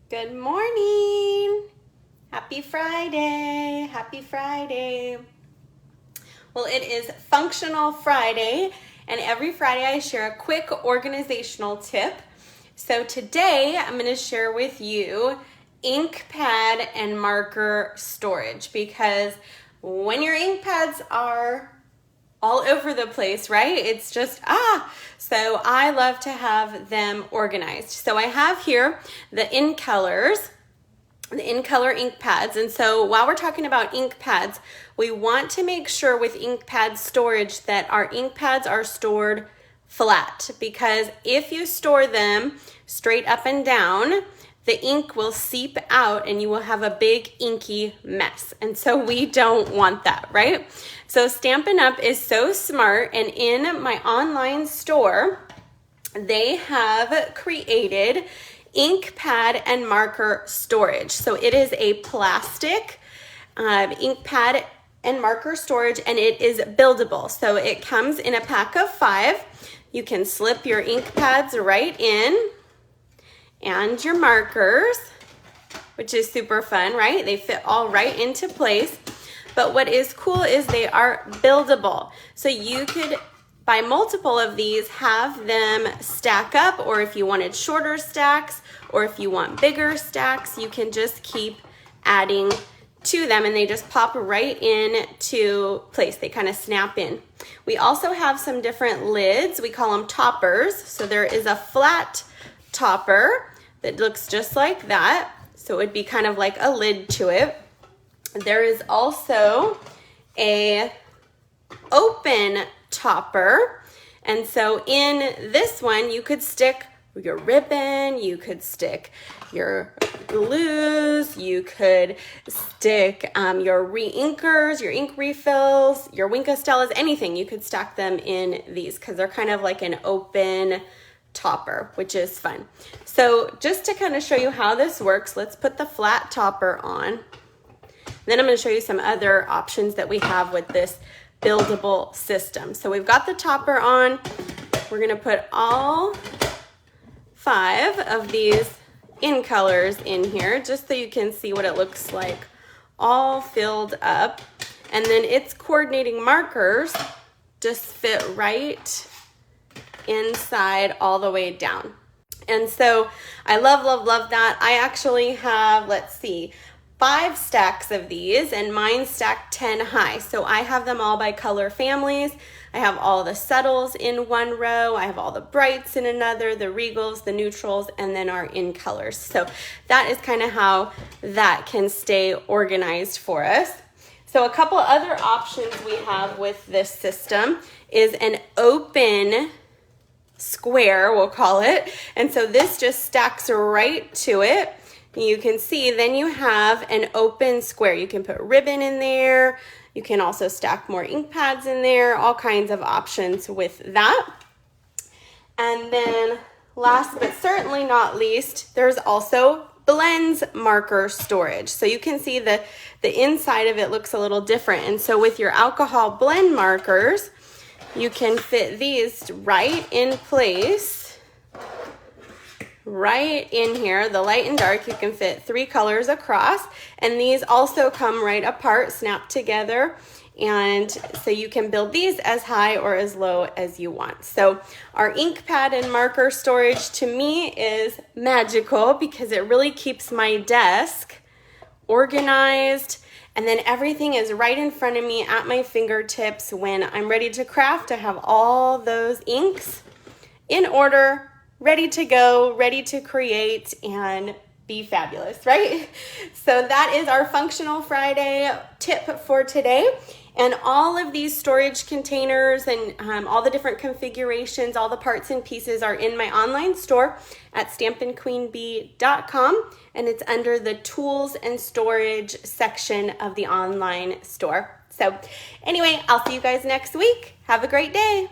Good morning. Happy Friday. Happy Friday. Well, it is Functional Friday, and every Friday I share a quick organizational tip. So today I'm going to share with you ink pad and marker storage, because when your ink pads are all over the place, right? It's just, so I love to have them organized. So I have here the In Color ink pads. And so while we're talking about ink pads, we want to make sure with ink pad storage that our ink pads are stored flat, because if you store them straight up and down, the ink will seep out and you will have a big inky mess. And so we don't want that, right? So Stampin' Up! Is so smart, and in my online store, they have created ink pad and marker storage. So it is a plastic ink pad and marker storage, and it is buildable. So it comes in a pack of 5. You can slip your ink pads right in and your markers, which is super fun, right? They fit all right into place. But what is cool is they are buildable. So you could buy multiple of these, have them stack up, or if you wanted shorter stacks, or if you want bigger stacks, you can just keep adding to them and they just pop right into place. They kind of snap in. We also have some different lids. We call them toppers. So there is a flat topper that looks just like that. So it would be kind of like a lid to it. There is also a open topper. And so in this one, you could stick your ribbon, you could stick your glues, you could stick your re-inkers, your ink refills, your Wink-A-Stellas, anything. You could stack them in these because they're kind of like an open topper, which is fun. So just to kind of show you how this works, let's put the flat topper on. Then I'm going to show you some other options that we have with this buildable system. So we've got the topper on. We're going to put all 5 of these In Colors in here, just so you can see what it looks like all filled up. And then its coordinating markers just fit right inside all the way down. And so I love that. I actually have, let's see, 5 stacks of these, and mine stacked 10 high. So I have them all by color families. I have all the subtles in one row. I have all the brights in another, the regals, the neutrals, and then our In Colors. So that is kind of how that can stay organized for us. So a couple other options we have with this system is an open square, we'll call it. And so this just stacks right to it. You can see then you have an open square. You can put ribbon in there. You can also stack more ink pads in there, all kinds of options with that. And then last but certainly not least, there's also blends marker storage. So you can see the inside of it looks a little different. And so with your alcohol blend markers, you can fit these right in place. Right in here, the light and dark, you can fit 3 colors across, and these also come right apart, snap together, and so you can build these as high or as low as you want. So our ink pad and marker storage to me is magical because it really keeps my desk organized, and then everything is right in front of me at my fingertips. When I'm ready to craft, I have all those inks in order, ready to go, ready to create and be fabulous, right? So that is our Functional Friday tip for today. And all of these storage containers and all the different configurations, all the parts and pieces are in my online store at stampinqueenbee.com, and it's under the tools and storage section of the online store. So anyway, I'll see you guys next week. Have a great day.